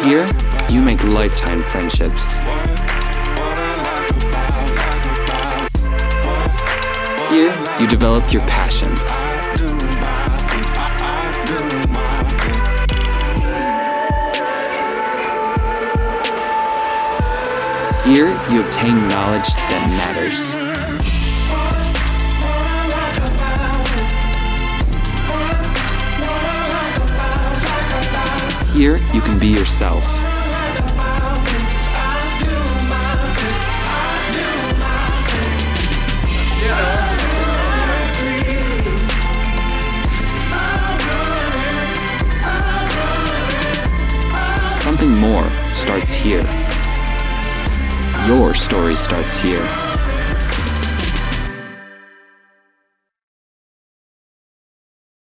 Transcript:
Here, you make lifetime friendships. Here, you develop your passions. Here, you obtain knowledge that matters. Here, you can be yourself. Something more starts here. Your story starts here.